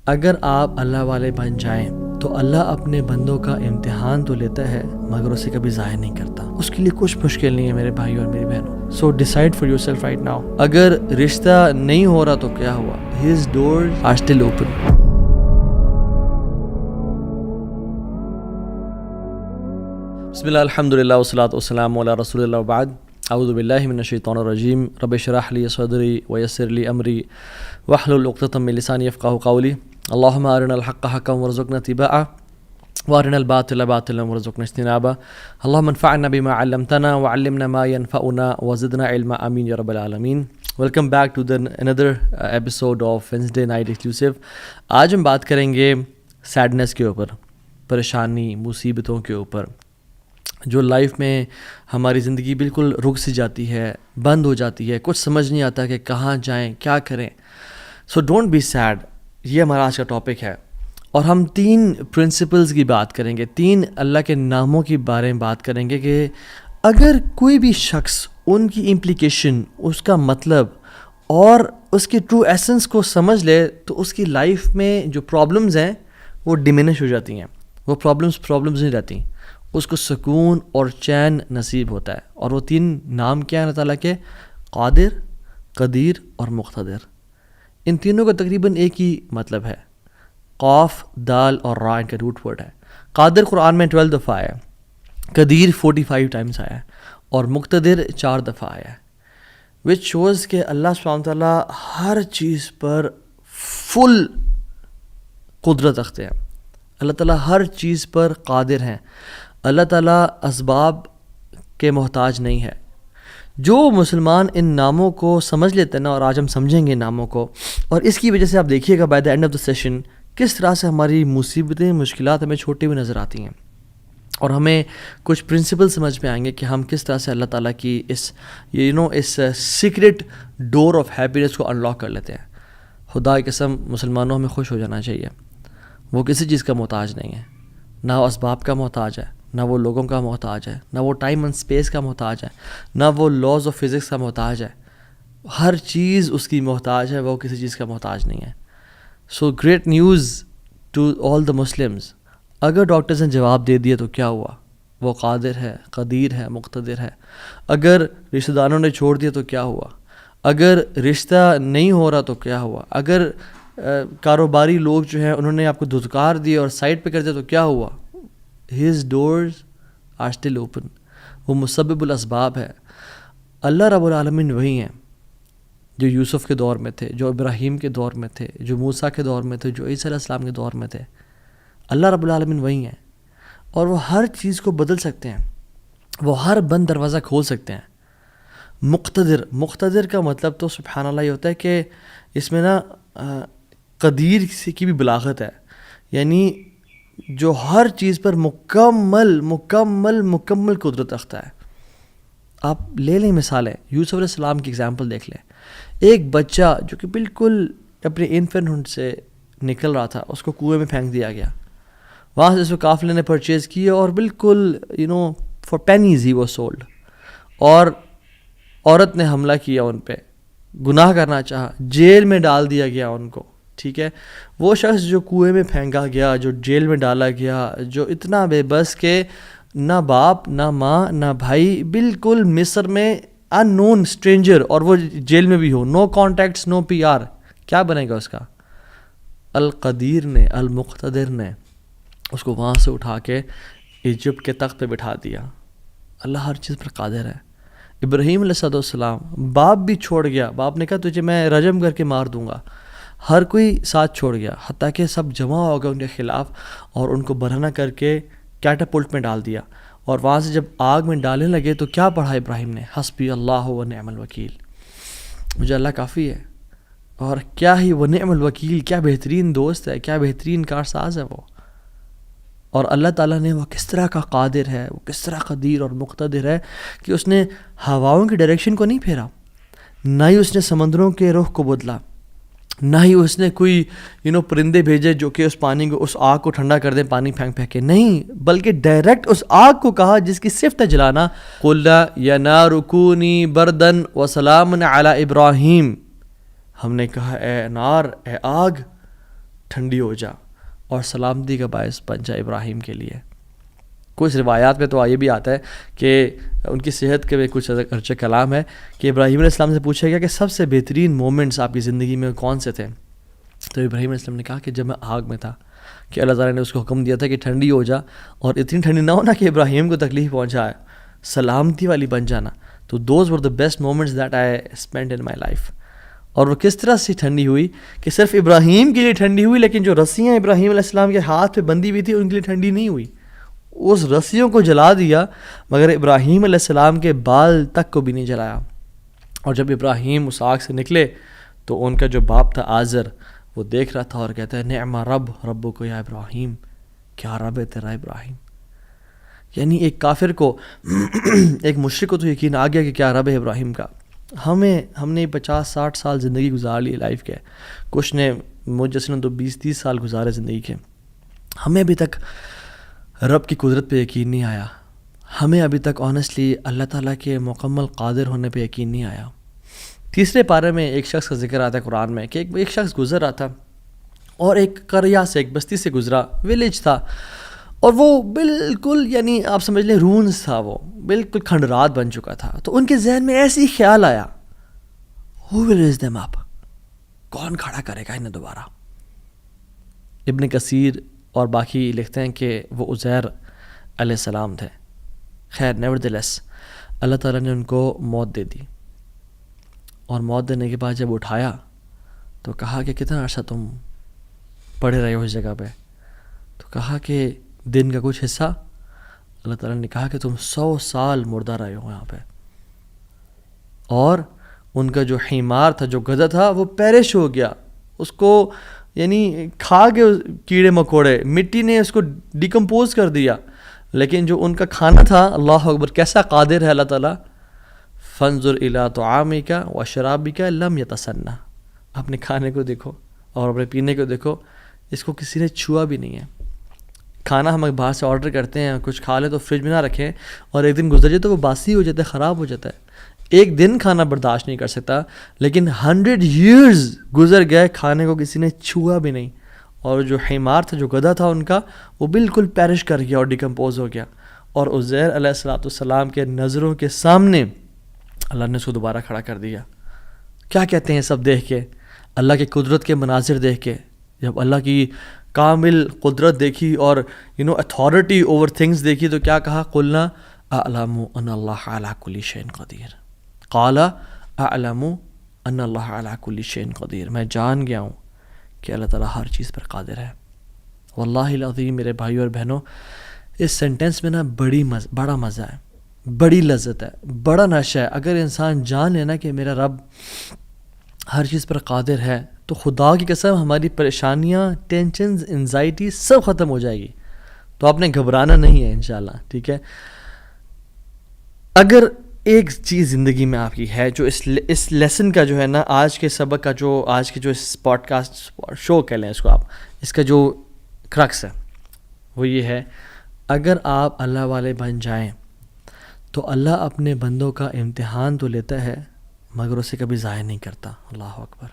اگر آپ اللہ والے بن جائیں تو اللہ اپنے بندوں کا امتحان تو لیتا ہے مگر اسے کبھی ضائع نہیں کرتا. اس کے لیے کچھ مشکل نہیں ہے میرے بھائی اور میری بہنوں. So decide for yourself right now. اگر رشتہ نہیں ہو رہا تو کیا ہوا؟ His doors are still open. بسم اللہ الحمد للہ والصلاۃ والسلام علی رسول اللہ وبعد. اعوذ باللہ من الشیطان الرجیم. رب اشرح لی صدری ویسر لی امری واحلل عقدۃ من لسانی یفقہوا قولی. اللہم ارنا الحق حقا وارزقنا اتباعہ وارنا الباطل باطلا وارزقنا اجتنابہ. اللہم انفعنا بما علمتنا وعلمنا ما ينفعنا وزدنا علما آمین یا رب العالمین. Welcome back to another episode of Wednesday Night Exclusive. آج ہم بات کریں گے سیڈنس کے اوپر، پریشانی، مصیبتوں کے اوپر، جو لائف میں ہماری زندگی بالکل رک سی جاتی ہے، بند ہو جاتی ہے، کچھ سمجھ نہیں آتا کہ کہاں جائیں، کیا کریں. سو ڈونٹ بی سیڈ، یہ ہمارا آج کا ٹاپک ہے. اور ہم 3 پرنسپلز کی بات کریں گے، 3 اللہ کے ناموں کے بارے میں بات کریں گے کہ اگر کوئی بھی شخص ان کی امپلیکیشن، اس کا مطلب اور اس کی ٹرو ایسنس کو سمجھ لے تو اس کی لائف میں جو پرابلمز ہیں وہ ڈیمینش ہو جاتی ہیں. وہ پرابلمز نہیں رہتی، اس کو سکون اور چین نصیب ہوتا ہے. اور وہ 3 نام کیا ہیں اللہ تعالیٰ کے؟ قادر، قدیر اور مقتدر. ان تینوں کا تقریباً ایک ہی مطلب ہے. قاف، دال اور را ان کا روٹ ورڈ ہے. قادر قرآن میں 12 دفعہ آیا ہے، قدیر 45 ٹائمز آیا ہے اور مقتدر 4 دفعہ آیا ہے. وچ شوز کہ اللہ سبحانہ تعالیٰ ہر چیز پر فل قدرت رکھتے ہیں. اللہ تعالیٰ ہر چیز پر قادر ہیں. اللہ تعالیٰ اسباب کے محتاج نہیں ہے. جو مسلمان ان ناموں کو سمجھ لیتے ہیں نا، اور آج ہم سمجھیں گے ناموں کو، اور اس کی وجہ سے آپ دیکھیے گا by the end of the session کس طرح سے ہماری مصیبتیں، مشکلات ہمیں چھوٹی ہوئی نظر آتی ہیں، اور ہمیں کچھ پرنسپل سمجھ میں آئیں گے کہ ہم کس طرح سے اللہ تعالیٰ کی اس سیکرٹ ڈور آف ہیپینس کو انلاک کر لیتے ہیں. خدا کی قسم مسلمانوں ہمیں خوش ہو جانا چاہیے. وہ کسی چیز کا محتاج نہیں ہے، نہ وہ اسباب کا محتاج ہے، نہ وہ لوگوں کا محتاج ہے، نہ وہ ٹائم اینڈ اسپیس کا محتاج ہے، نہ وہ لاز آف فزکس کا محتاج ہے. ہر چیز اس کی محتاج ہے، وہ کسی چیز کا محتاج نہیں ہے. So great news to all the Muslims. اگر ڈاکٹرز نے جواب دے دیا تو کیا ہوا؟ وہ قادر ہے، قدیر ہے، مقتدر ہے. اگر رشتہ داروں نے چھوڑ دیا تو کیا ہوا؟ اگر رشتہ نہیں ہو رہا تو کیا ہوا؟ اگر کاروباری لوگ جو ہیں انہوں نے آپ کو دھتکار دیا اور سائڈ پہ کر دیا تو کیا ہوا؟ His doors are still open. وہ مسبب الاسباب ہے. اللہ رب العالمین وہی ہیں جو یوسف کے دور میں تھے، جو ابراہیم کے دور میں تھے، جو موسیٰ کے دور میں تھے، جو عیسیٰ علیہ السلام کے دور میں تھے. اللہ رب العالمین وہی ہیں، اور وہ ہر چیز کو بدل سکتے ہیں. وہ ہر بند دروازہ کھول سکتے ہیں. مقتدر کا مطلب تو سبحان اللہ یہ ہوتا ہے کہ اس میں نا قدیر کی بھی بلاغت ہے، یعنی جو ہر چیز پر مکمل قدرت رکھتا ہے. آپ لے لیں مثالیں، یوسف علیہ السلام کی اگزامپل دیکھ لیں. ایک بچہ جو کہ بالکل اپنے انفینٹ سے نکل رہا تھا، اس کو کنویں میں پھینک دیا گیا. وہاں سے اس کو قافلے نے پرچیز کیا اور بالکل for pennies he was sold. اور عورت نے حملہ کیا ان پہ، گناہ کرنا چاہا، جیل میں ڈال دیا گیا ان کو. ٹھیک ہے، وہ شخص جو کنویں میں پھینکا گیا، جو جیل میں ڈالا گیا، جو اتنا بے بس کہ نہ باپ نہ ماں نہ بھائی، بالکل مصر میں ان نون اسٹرینجر، اور وہ جیل میں بھی ہو، نو کانٹیکٹس، نو پی آر، کیا بنے گا اس کا؟ القدیر نے، المقتدر نے اس کو وہاں سے اٹھا کے ایجپٹ کے تخت پہ بٹھا دیا. اللہ ہر چیز پر قادر ہے. ابراہیم علیہ السلام، باپ بھی چھوڑ گیا، باپ نے کہا تجھے میں رجم کر کے مار دوں گا. ہر کوئی ساتھ چھوڑ گیا، حتیٰ کہ سب جمع ہو گئے ان کے خلاف، اور ان کو برہنہ کر کے کیٹاپلٹ میں ڈال دیا. اور وہاں سے جب آگ میں ڈالنے لگے تو کیا پڑھا ابراہیم نے؟ حسبی اللہ و نعم الوکیل. مجھے اللہ کافی ہے. اور کیا ہی وہ نعم الوکیل، کیا بہترین دوست ہے، کیا بہترین کارساز ہے وہ. اور اللہ تعالیٰ نے وہ کس طرح کا قادر ہے، وہ کس طرح قدیر اور مقتدر ہے کہ اس نے ہواؤں کی ڈائریکشن کو نہیں پھیرا، نہ ہی اس نے سمندروں کے رخ کو بدلا، نہ ہی اس نے کوئی پرندے بھیجے جو کہ اس پانی کو، اس آگ کو ٹھنڈا کر دیں پانی پھینک پھینک کے. نہیں، بلکہ ڈائریکٹ اس آگ کو کہا جس کی صفت ہے جلانا، قُلْ يَا نَارُ كُونِي بَرْدًا وَسَلَامًا عَلَىٰ إِبْرَاهِيمَ. ہم نے کہا اے نار، اے آگ، ٹھنڈی ہو جا اور سلامتی کا باعث بن جا ابراہیم کے لیے. کچھ روایات میں تو یہ بھی آتا ہے کہ ان کی صحت کے بھی کچھ ارچہ کلام ہے کہ ابراہیم علیہ السلام سے پوچھا گیا کہ سب سے بہترین مومنٹس آپ کی زندگی میں کون سے تھے؟ تو ابراہیم علیہ السلام نے کہا کہ جب میں آگ میں تھا کہ اللہ تعالیٰ نے اس کو حکم دیا تھا کہ ٹھنڈی ہو جا، اور اتنی ٹھنڈی نہ ہونا کہ ابراہیم کو تکلیف پہنچائے، سلامتی والی بن جانا. تو those were the best moments that I spend in my life. اور وہ کس طرح سے ٹھنڈی ہوئی کہ صرف ابراہیم کے لیے ٹھنڈی ہوئی، لیکن جو رسیاں ابراہیم علیہ السلام کے ہاتھ پہ بندھی ہوئی تھی ان کے لیے ٹھنڈی نہیں ہوئی. اس رسیوں کو جلا دیا مگر ابراہیم علیہ السلام کے بال تک کو بھی نہیں جلایا. اور جب ابراہیم اس آگ سے نکلے تو ان کا جو باپ تھا آزر وہ دیکھ رہا تھا اور کہتا ہے نعم رب کو یا ابراہیم، کیا رب ہے تیرا ابراہیم. یعنی ایک کافر کو ایک مشرک کو تو یقین آ گیا کہ کیا رب ہے ابراہیم کا. ہم نے 50-60 سال زندگی گزار لی لائف کے، کچھ نے مجھ جیسے نے تو 20-30 سال گزارے زندگی کے. ہمیں ابھی تک رب کی قدرت پہ یقین نہیں آیا. ہمیں ابھی تک آنیسٹلی اللہ تعالیٰ کے مکمل قادر ہونے پہ یقین نہیں آیا. تیسرے پارے میں ایک شخص کا ذکر آتا ہے قرآن میں کہ ایک شخص گزر رہا تھا اور ایک قریہ سے، ایک بستی سے گزرا، ویلیج تھا، اور وہ بالکل یعنی آپ سمجھ لیں رونز تھا، وہ بالکل کھنڈرات بن چکا تھا. تو ان کے ذہن میں ایسے ہی خیال آیا who will raise them up، کون کھڑا کرے گا انہیں دوبارہ. ابن کثیر اور باقی لکھتے ہیں کہ وہ عزیر علیہ السلام تھے. خیر نیورتھلیس اللہ تعالیٰ نے ان کو موت دے دی، اور موت دینے کے بعد جب اٹھایا تو کہا کہ کتنا عرصہ تم پڑے رہے ہو اس جگہ پہ؟ تو کہا کہ دن کا کچھ حصہ. اللہ تعالیٰ نے کہا کہ تم 100 سال مردہ رہے ہو یہاں پہ. اور ان کا جو حمار تھا، جو گدھا تھا، وہ پیرش ہو گیا. اس کو یعنی کھا کے کیڑے مکوڑے، مٹی نے اس کو ڈیکمپوز کر دیا. لیکن جو ان کا کھانا تھا، اللہ اکبر کیسا قادر ہے اللہ تعالیٰ. فانظر الی طعامک وشرابک لم یتسنہ، اپنے کھانے کو دیکھو اور اپنے پینے کو دیکھو، اس کو کسی نے چھوا بھی نہیں ہے. کھانا ہم باہر سے آرڈر کرتے ہیں، کچھ کھا لیں تو فریج میں نہ رکھیں، اور ایک دن گزر جائے تو وہ باسی ہو جاتا ہے، خراب ہو جاتا ہے. ایک دن کھانا برداشت نہیں کر سکتا، لیکن 100 years گزر گئے، کھانے کو کسی نے چھوا بھی نہیں. اور جو حمار تھا، جو گدھا تھا ان کا، وہ بالکل پیرش کر گیا اور ڈیکمپوز ہو گیا. اور عزیر علیہ السلام کے نظروں کے سامنے اللہ نے اس کو دوبارہ کھڑا کر دیا. کیا کہتے ہیں سب دیکھ کے، اللہ کی قدرت کے مناظر دیکھ کے، جب اللہ کی کامل قدرت دیکھی اور اتھارٹی اوور تھنگس دیکھی تو کیا کہا؟ قلنا اعلم ان اللہ علی کل شیء قدیر. قال اعلم ان اللہ علی کل شیء قدیر، میں جان گیا ہوں کہ اللہ تعالیٰ ہر چیز پر قادر ہے. واللہ العظیم میرے بھائیو اور بہنوں، اس سینٹنس میں نا بڑا مزہ ہے، بڑی لذت ہے، بڑا نشہ ہے. اگر انسان جان لینا کہ میرا رب ہر چیز پر قادر ہے تو خدا کی قسم ہماری پریشانیاں، ٹینشنز، انزائٹی سب ختم ہو جائے گی. تو آپ نے گھبرانا نہیں ہے انشاءاللہ، ٹھیک ہے. اگر ایک چیز زندگی میں آپ کی ہے جو اس لیسن کا جو ہے نا، آج کے سبق کا جو آج کے جو اس پوڈ کاسٹ شو کہہ لیں اس کو آپ، اس کا جو کرکس ہے وہ یہ ہے، اگر آپ اللہ والے بن جائیں تو اللہ اپنے بندوں کا امتحان تو لیتا ہے مگر اسے کبھی ضائع نہیں کرتا. اللہ اکبر.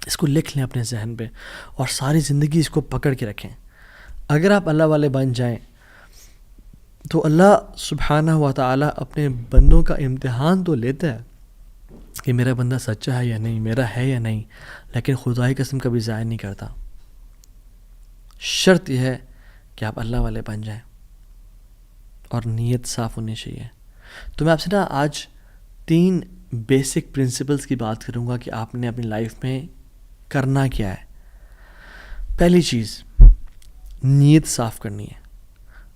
اس کو لکھ لیں اپنے ذہن پہ اور ساری زندگی اس کو پکڑ کے رکھیں. اگر آپ اللہ والے بن جائیں تو اللہ سبحانہ و تعالیٰ اپنے بندوں کا امتحان تو لیتا ہے کہ میرا بندہ سچا ہے یا نہیں، میرا ہے یا نہیں، لیکن خدا کی قسم کبھی ضائع نہیں کرتا. شرط یہ ہے کہ آپ اللہ والے بن جائیں اور نیت صاف ہونی چاہیے. تو میں آپ سے نا آج 3 بیسک پرنسپلز کی بات کروں گا کہ آپ نے اپنی لائف میں کرنا کیا ہے. پہلی چیز، نیت صاف کرنی ہے.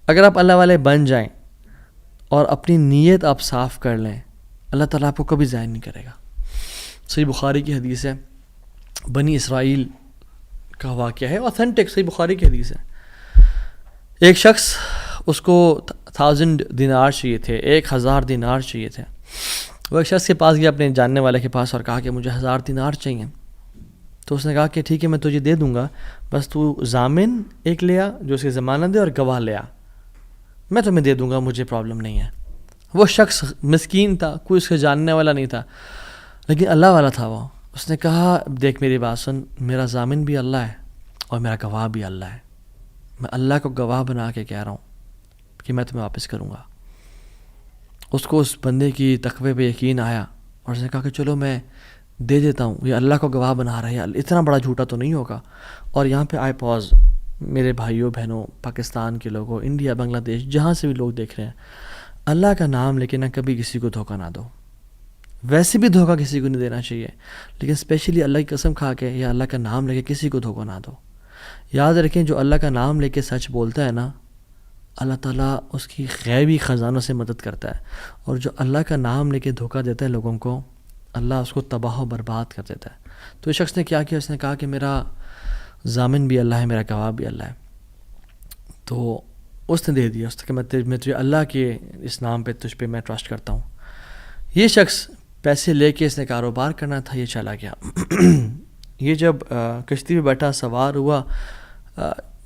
اگر آپ اللہ والے بن جائیں اور اپنی نیت آپ صاف کر لیں، اللہ تعالیٰ آپ کو کبھی ضائع نہیں کرے گا. صحیح بخاری کی حدیث ہے، بنی اسرائیل کا واقعہ ہے، اوتھینٹک صحیح بخاری کی حدیث ہے. ایک شخص، اس کو 1000 دینار چاہیے تھے، 1000 دینار چاہیے تھے. وہ ایک شخص کے پاس گیا، اپنے جاننے والے کے پاس، اور کہا کہ مجھے 1000 دینار چاہیے. تو اس نے کہا کہ ٹھیک ہے میں تجھے دے دوں گا، بس تو ضامن ایک لے آ جو اس کی ضمانت دے، اور گواہ لے آ، میں تمہیں دے دوں گا، مجھے پرابلم نہیں ہے. وہ شخص مسکین تھا، کوئی اس کے جاننے والا نہیں تھا، لیکن اللہ والا تھا وہ. اس نے کہا دیکھ میری بات سن، میرا ضامن بھی اللہ ہے اور میرا گواہ بھی اللہ ہے. میں اللہ کو گواہ بنا کے کہہ رہا ہوں کہ میں تمہیں واپس کروں گا. اس کو اس بندے کی تقوی پہ یقین آیا اور اس نے کہا کہ چلو میں دے دیتا ہوں, یہ اللہ کو گواہ بنا رہا ہے, اتنا بڑا جھوٹا تو نہیں ہوگا. اور یہاں پہ آئی پاز, میرے بھائیوں بہنوں, پاکستان کے لوگوں, انڈیا, بنگلہ دیش, جہاں سے بھی لوگ دیکھ رہے ہیں, اللہ کا نام لے کے نہ کبھی کسی کو دھوکہ نہ دو. ویسے بھی دھوکہ کسی کو نہیں دینا چاہیے, لیکن اسپیشلی اللہ کی قسم کھا کے یا اللہ کا نام لے کے کسی کو دھوکہ نہ دو. یاد رکھیں جو اللہ کا نام لے کے سچ بولتا ہے نا, اللہ تعالیٰ اس کی غیبی خزانوں سے مدد کرتا ہے, اور جو اللہ کا نام لے کے دھوکہ دیتا ہے لوگوں کو, اللہ اس کو تباہ و برباد کر دیتا ہے. تو اس شخص نے کیا کیا, اس نے کہا کہ میرا ضامن بھی اللہ ہے, میرا گواہ بھی اللہ ہے. تو اس نے دے دیا, اس نے کہ میں تجھے اللہ کے اس نام پہ تجھ پہ میں ٹرسٹ کرتا ہوں. یہ شخص پیسے لے کے اس نے کاروبار کرنا تھا, یہ چلا گیا. یہ جب کشتی پہ بیٹھا, سوار ہوا,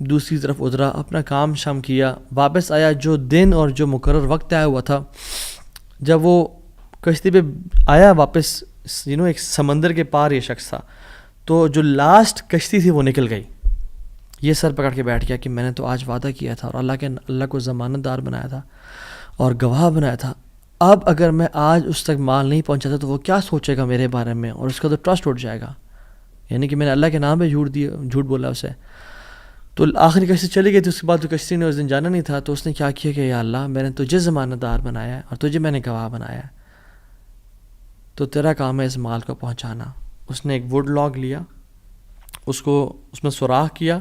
دوسری طرف اترا, اپنا کام شام کیا, واپس آیا. جو دن اور جو مقرر وقت آیا ہوا تھا, جب وہ کشتی پہ آیا واپس, ایک سمندر کے پار یہ شخص تھا, تو جو لاسٹ کشتی تھی وہ نکل گئی. یہ سر پکڑ کے بیٹھ گیا کہ میں نے تو آج وعدہ کیا تھا اور اللہ کو ضمانت دار بنایا تھا اور گواہ بنایا تھا. اب اگر میں آج اس تک مال نہیں پہنچاتا تو وہ کیا سوچے گا میرے بارے میں, اور اس کا تو ٹرسٹ اٹھ جائے گا, یعنی کہ میں نے اللہ کے نام پہ جھوٹ بولا اسے. تو آخری کشتی چلی گئی تھی. اس کے بعد تو کشتی نے اس دن جانا نہیں تھا, تو اس نے کیا کیا کہ یا اللہ میں نے تجھے ضمانت دار بنایا ہے اور تجھے میں نے گواہ بنایا ہے, تو تیرا کام ہے اس مال کو پہنچانا. اس نے ایک ووڈ لاگ لیا, اس میں سوراخ کیا,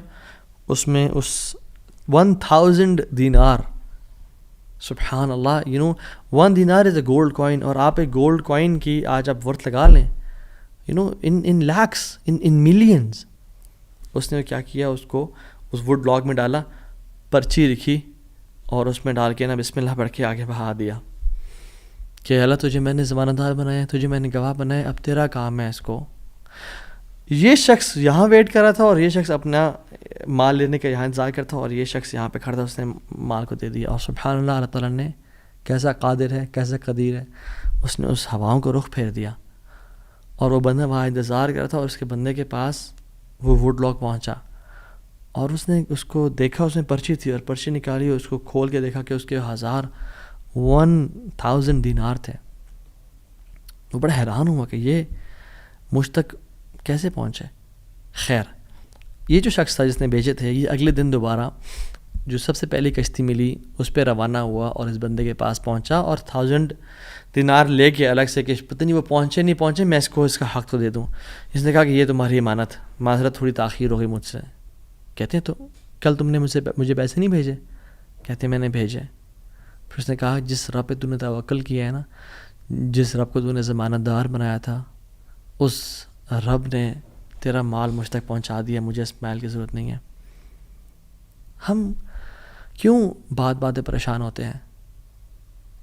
اس میں اس 1000 دینار, سبحان اللہ, 1 دینار از اے گولڈ کوائن, اور آپ ایک گولڈ کوائن کی آج آپ ورتھ لگا لیں, ان لاکھس, ان ملینز. اس نے کیا کیا, اس کو اس ووڈ لاگ میں ڈالا, پرچی لکھی اور اس میں ڈال کے نا بسم اللہ پڑھ کے آگے بہا دیا کہ اللہ تجھے میں نے ضمانت دار بنایا, تجھے میں نے گواہ بنایا, اب تیرا کام ہے اس کو. یہ شخص یہاں ویٹ کر رہا تھا اور یہ شخص اپنا مال لینے کا یہاں انتظار کرتا, اور یہ شخص یہاں پہ کھڑا تھا, اس نے مال کو دے دیا. اور سبحان اللہ, اللہ تعالیٰ نے کیسا قادر ہے, کیسا قدیر ہے, اس نے اس ہواؤں کو رخ پھیر دیا, اور وہ بندہ وہاں انتظار کر رہا تھا, اور اس کے بندے کے پاس وہ ووڈ لاگ پہنچا, اور اس نے اس کو دیکھا, اس میں پرچی تھی, اور پرچی نکالی, اس کو کھول کے دیکھا کہ اس کے 1000 دینار تھے. وہ بڑا حیران ہوا کہ یہ مجھ تک کیسے پہنچے. خیر, یہ جو شخص تھا جس نے بھیجے تھے, یہ اگلے دن دوبارہ جو سب سے پہلی کشتی ملی اس پہ روانہ ہوا اور اس بندے کے پاس پہنچا, اور 1000 دینار لے کے الگ سے کہ پتہ نہیں وہ پہنچے نہیں پہنچے, میں اس کو اس کا حق تو دے دوں. اس نے کہا کہ یہ تمہاری امانت, معذرت تھوڑی تاخیر ہو گئی مجھ سے. کہتے ہیں تو کل تم نے مجھے پیسے نہیں بھیجے؟ کہتے ہیں میں نے بھیجے. پھر اس نے کہا جس رب پہ تو نے توکل کیا ہے نا, جس رب کو تو نے ضمانت دار بنایا تھا, اس رب نے تیرا مال مجھ تک پہنچا دیا, مجھے اس مال کی ضرورت نہیں ہے. ہم کیوں بات پریشان ہوتے ہیں؟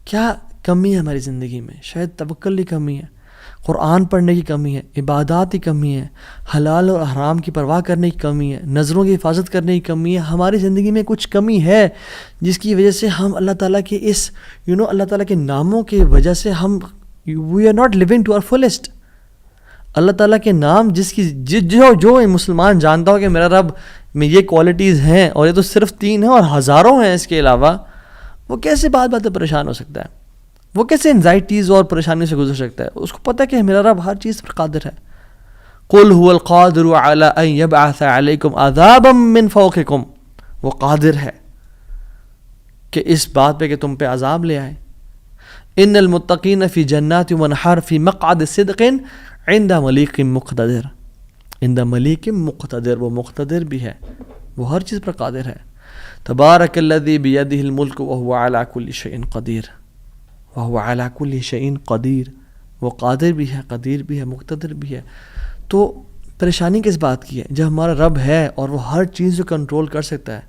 کیا کمی ہے ہماری زندگی میں؟ شاید توکل کی کمی ہے, قرآن پڑھنے کی کمی ہے, عبادات کی کمی ہے, حلال اور حرام کی پرواہ کرنے کی کمی ہے, نظروں کی حفاظت کرنے کی کمی ہے. ہماری زندگی میں کچھ کمی ہے جس کی وجہ سے ہم اللہ تعالیٰ کے اس اللہ تعالیٰ کے ناموں کی وجہ سے ہم we are not living to our fullest. اللہ تعالیٰ کے نام جس کی جو مسلمان جانتا ہو کہ میرا رب میں یہ کوالٹیز ہیں, اور یہ تو صرف 3 ہیں اور ہزاروں ہیں اس کے علاوہ, وہ کیسے بات پریشان ہو سکتا ہے؟ وہ کیسے انزائٹیز اور پریشانی سے گزر سکتا ہے؟ اس کو پتہ ہے کہ میرا رب ہر چیز پر قادر ہے. قُلْ هُوَ الْقَادِرُ عَلَىٰ أَن يَبْعَثَ عَلَيْكُمْ عَذَابًا مِّن فَوْقِكُمْ, وہ قادر ہے کہ اس بات پہ کہ تم پہ عذاب لے آئے. إِنَّ الْمُتَّقِينَ فِي جَنَّاتٍ وَنَحَرٍ فِي مَقْعَدِ صِدْقٍ عِنْدَ مَلِيكٍ مُقْتَدِرٍ. عند ملیک مقتدر, وہ مقتدر بھی ہے, وہ ہر چیز پر قادر ہے. تبارک الذی بیدہ الملک وہو علی کل شیء قدیر, وہو علی کل شیء قدیر, وہ قادر بھی ہے, قدیر بھی ہے, مقتدر بھی ہے. تو پریشانی کس بات کی ہے؟ جب ہمارا رب ہے اور وہ ہر چیز کو کنٹرول کر سکتا ہے,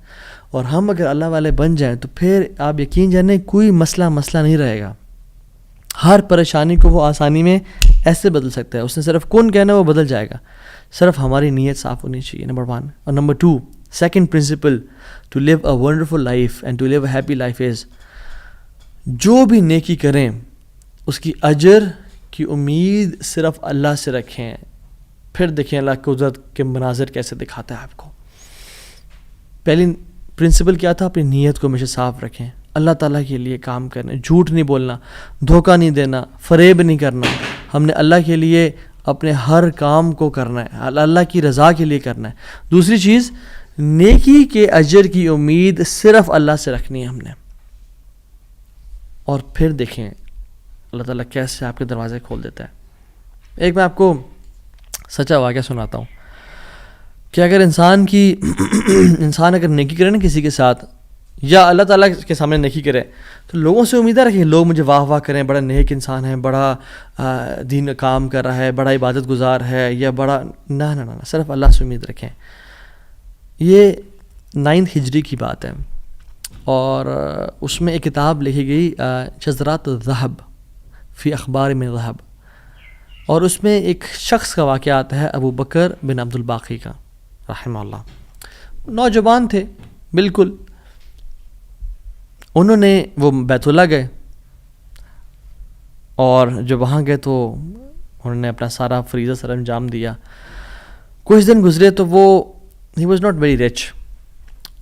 اور ہم اگر اللہ والے بن جائیں تو پھر آپ یقین جانیں کوئی مسئلہ نہیں رہے گا. ہر پریشانی کو وہ آسانی میں ایسے بدل سکتا ہے. اس نے صرف کن کہنا وہ بدل جائے گا, صرف ہماری نیت صاف ہونی چاہیے, نمبر 1. اور number 2, second principle to live a wonderful life and to live a happy life is, جو بھی نیکی کریں اس کی اجر کی امید صرف اللہ سے رکھیں. پھر دیکھیں اللہ قدرت کے مناظر کیسے دکھاتا ہے آپ کو. پہلی پرنسپل کیا تھا؟ اپنی نیت کو ہمیشہ صاف رکھیں، اللہ تعالیٰ کے لیے کام کرنا، جھوٹ نہیں بولنا، دھوکہ نہیں دینا، فریب نہیں کرنا. ہم نے اللہ کے لیے اپنے ہر کام کو کرنا ہے، اللہ کی رضا کے لیے کرنا ہے. دوسری چیز، نیکی کے اجر کی امید صرف اللہ سے رکھنی ہے ہم نے. اور پھر دیکھیں اللہ تعالیٰ کیسے آپ کے دروازے کھول دیتا ہے. ایک میں آپ کو سچا واقعہ سناتا ہوں کہ اگر انسان اگر نیکی کرے نا کسی کے ساتھ، یا اللہ تعالیٰ کے سامنے نیکی کرے، تو لوگوں سے امیدیں رکھیں لوگ مجھے واہ واہ کریں، بڑا نیک انسان ہے، بڑا دین کام کر رہا ہے، بڑا عبادت گزار ہے، یا بڑا نہ صرف اللہ سے امید رکھیں. یہ 9 ہجری کی بات ہے، اور اس میں ایک کتاب لکھی گئی شذرات الذہب فی اخبار من ذہب، اور اس میں ایک شخص کا واقعہ آتا ہے، ابو بکر بن عبد الباقی کا رحمہ اللہ. نوجوان تھے بالکل. انہوں نے وہ بیت اللہ گئے، اور جب وہاں گئے تو انہوں نے اپنا سارا فریضہ سر انجام دیا. کچھ دن گزرے تو وہ he was not very rich.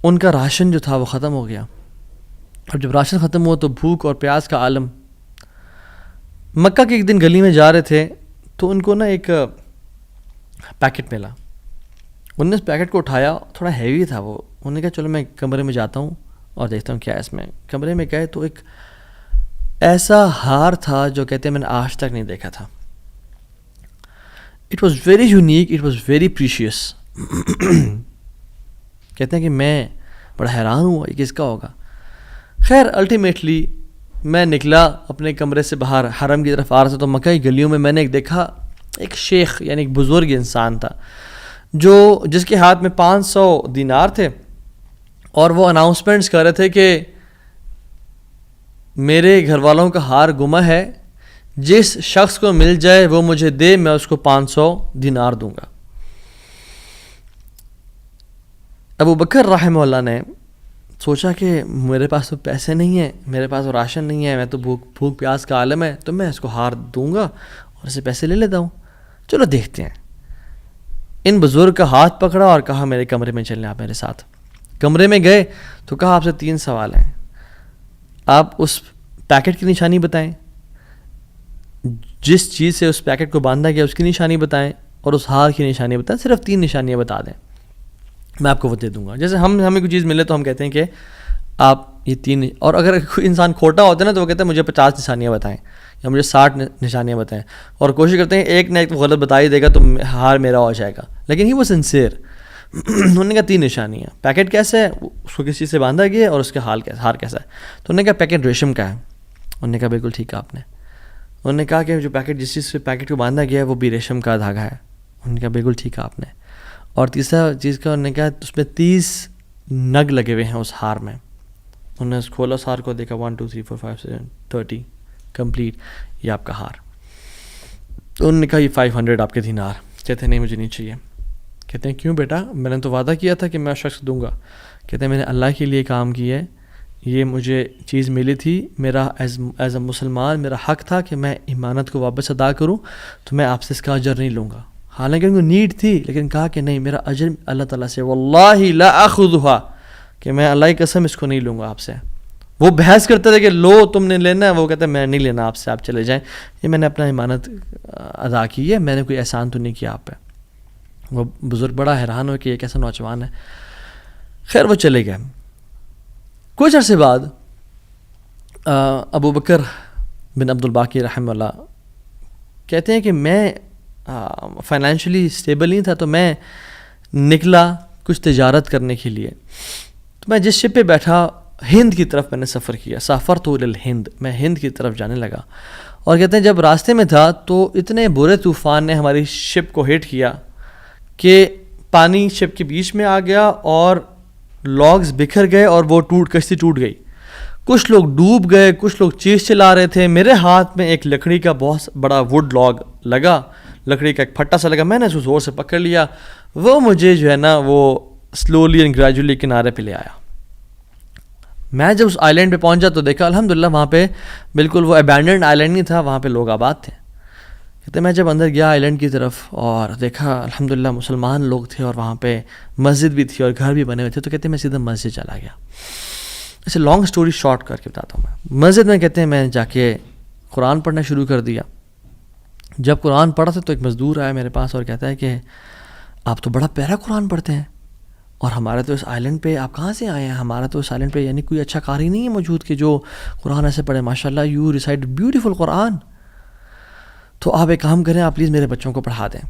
ان کا راشن جو تھا وہ ختم ہو گیا. اور جب راشن ختم ہوا تو بھوک اور پیاس کا عالم. مکہ کے ایک دن گلی میں جا رہے تھے تو ان کو نا ایک پیکٹ ملا. انہوں نے اس پیکٹ کو اٹھایا، تھوڑا ہیوی تھا وہ. انہوں نے کہا چلو میں کمرے میں جاتا ہوں اور دیکھتا ہوں کیا ہے اس میں. کمرے میں گئے تو ایک ایسا ہار تھا جو کہتے ہیں میں نے آج تک نہیں دیکھا تھا. It was very unique, it was very precious. کہتے ہیں کہ میں بڑا حیران ہوا یہ کس کا ہوگا. خیر الٹیمیٹلی میں نکلا اپنے کمرے سے باہر، حرم کی طرف آ رہا تھا، تو مکہ کی گلیوں میں نے ایک دیکھا ایک شیخ یعنی ایک بزرگ انسان تھا جس کے ہاتھ میں 500 دینار تھے، اور وہ اناؤنسمنٹس کر رہے تھے کہ میرے گھر والوں کا ہار گما ہے، جس شخص کو مل جائے وہ مجھے دے، میں اس کو 500 دینار دوں گا. ابو بکر رحمہ اللہ نے سوچا کہ میرے پاس تو پیسے نہیں ہیں، میرے پاس تو راشن نہیں ہے، میں تو بھوک پیاس کا عالم ہے، تو میں اس کو ہار دوں گا اور اسے پیسے لے لیتا ہوں. چلو دیکھتے ہیں. ان بزرگ کا ہاتھ پکڑا اور کہا میرے کمرے میں چلیں آپ میرے ساتھ. کمرے میں گئے تو کہا آپ سے 3 سوال ہیں. آپ اس پیکٹ کی نشانی بتائیں، جس چیز سے اس پیکٹ کو باندھا گیا اس کی نشانی بتائیں، اور اس ہار کی نشانی بتائیں. صرف 3 نشانیاں بتا دیں، میں آپ کو وہ دے دوں گا. جیسے ہمیں کوئی چیز ملے تو ہم کہتے ہیں کہ آپ یہ 3، اور اگر کوئی انسان کھوٹا ہوتا ہے نا تو وہ کہتا ہے مجھے 50 نشانیاں بتائیں یا مجھے 60 نشانیاں بتائیں، اور کوشش کرتے ہیں ایک نہ ایک تو غلط بتا ہی دے گا تو ہار میرا ہو جائے گا. لیکن ہی وہ سنسیئر. انہوں نے کہا 3 نشانیاں. پیکٹ کیسا ہے، اس کو کس چیز سے باندھا گیا ہے، اور اس کا ہار کیسا ہے. تو انہوں نے کہا پیکٹ ریشم کا ہے. انہوں نے کہا بالکل ٹھیک ہے آپ نے. انہوں نے کہا کہ جو پیکٹ جس چیز سے پیکٹ کو باندھا گیا ہے وہ بھی ریشم کا دھاگا ہے. انہوں نے کہا بالکل ٹھیک ہے آپ نے. اور تیسرا چیز کا انہوں نے کہا اس میں 30 نگ لگے ہوئے ہیں اس ہار میں. انہوں نے کھولا اس ہار کو، دیکھا 1 2 3 4 5 6 30 کمپلیٹ، یہ آپ کا ہار. تو انہوں نے کہا یہ 500 آپ کے دینار. کہتے ہیں نہیں مجھے نہیں چاہیے. کہتے ہیں کیوں بیٹا، میں نے تو وعدہ کیا تھا کہ میں شخص دوں گا. کہتے ہیں میں نے اللہ کے لیے کام کیا ہے، یہ مجھے چیز ملی تھی، میرا ایز اے مسلمان میرا حق تھا کہ میں امانت کو واپس ادا کروں، تو میں آپ سے اس کا اجر نہیں لوں گا. حالانکہ ان کو نیڈ تھی، لیکن کہا کہ نہیں میرا اجر اللہ تعالیٰ سے، واللہ لا اخذھا، کہ میں اللہ کی قسم اس کو نہیں لوں گا آپ سے. وہ بحث کرتے تھے کہ لو تم نے لینا ہے، وہ کہتے ہیں میں نہیں لینا آپ سے، آپ چلے جائیں، یہ میں نے اپنا امانت ادا کی ہے، میں نے کوئی احسان تو نہیں کیا آپ پہ. وہ بزرگ بڑا حیران ہو کہ یہ کیسا نوجوان ہے. خیر وہ چلے گئے. کچھ عرصے بعد ابو بکر بن عبد الباقی رحمہ اللہ کہتے ہیں کہ میں فائنینشلی اسٹیبل نہیں تھا، تو میں نکلا کچھ تجارت کرنے کے لیے. تو میں جس شپ پہ بیٹھا ہند کی طرف میں نے سفر کیا. سافرت الی الہند، میں ہند کی طرف جانے لگا. اور کہتے ہیں جب راستے میں تھا تو اتنے برے طوفان نے ہماری شپ کو ہٹ کیا کہ پانی شپ کے بیچ میں آ گیا اور لاگز بکھر گئے اور وہ کشتی ٹوٹ گئی. کچھ لوگ ڈوب گئے، کچھ لوگ چیز چلا رہے تھے. میرے ہاتھ میں ایک لکڑی کا بہت بڑا ووڈ لاگ لگا، لکڑی کا ایک پھٹا سا لگا. میں نے اس کو زور سے پکڑ لیا. وہ مجھے جو ہے نا وہ سلولی اینڈ گریجولی کنارے پہ لے آیا. میں جب اس آئی لینڈ پہ پہنچا تو دیکھا الحمدللہ وہاں پہ بالکل وہ ابینڈنڈ آئی لینڈ نہیں تھا، وہاں پہ لوگ آباد تھے. کہتے ہیں میں جب اندر گیا آئی لینڈ کی طرف اور دیکھا الحمدللہ مسلمان لوگ تھے اور وہاں پہ مسجد بھی تھی اور گھر بھی بنے ہوئے تھے، تو کہتے ہیں میں سیدھا مسجد چلا گیا. اسے لانگ سٹوری شارٹ کر کے بتاتا ہوں. میں مسجد میں کہتے ہیں میں جا کے قرآن پڑھنا شروع کر دیا. جب قرآن پڑھا تھا تو ایک مزدور آیا میرے پاس اور کہتا ہے کہ آپ تو بڑا پیارا قرآن پڑھتے ہیں، اور ہمارے تو اس آئی لینڈ پہ آپ کہاں سے آئے ہیں؟ ہمارا تو اس آئی لینڈ پہ یعنی کوئی اچھا قاری نہیں ہے موجود کہ جو قرآن ایسے پڑھے. ماشاء اللہ یو ریسائٹ بیوٹیفل قرآن. تو آپ ایک کام کریں، آپ پلیز میرے بچوں کو پڑھا دیں.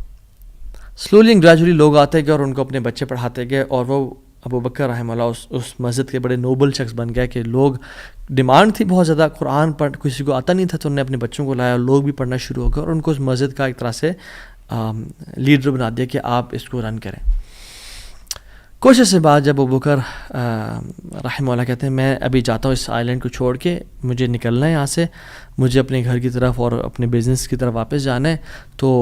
سلولی اینڈ گریجولی لوگ آتے گئے اور ان کو اپنے بچے پڑھاتے گئے، اور وہ ابو بکر رحمہ اللہ اس مسجد کے بڑے نوبل شخص بن گئے کہ لوگ ڈیمانڈ تھی بہت زیادہ، قرآن پڑھ کسی کو آتا نہیں تھا، تو انہوں نے اپنے بچوں کو لایا اور لوگ بھی پڑھنا شروع ہو گئے، اور ان کو اس مسجد کا ایک طرح سے لیڈر بنا دیا کہ آپ اس کو رن کریں. کچھ عرصے بعد جب ابو بکر رحمہ اللہ کہتے ہیں میں ابھی جاتا ہوں اس آئی لینڈ کو چھوڑ کے، مجھے نکلنا ہے یہاں سے، مجھے اپنے گھر کی طرف اور اپنے بزنس کی طرف واپس جانا ہے، تو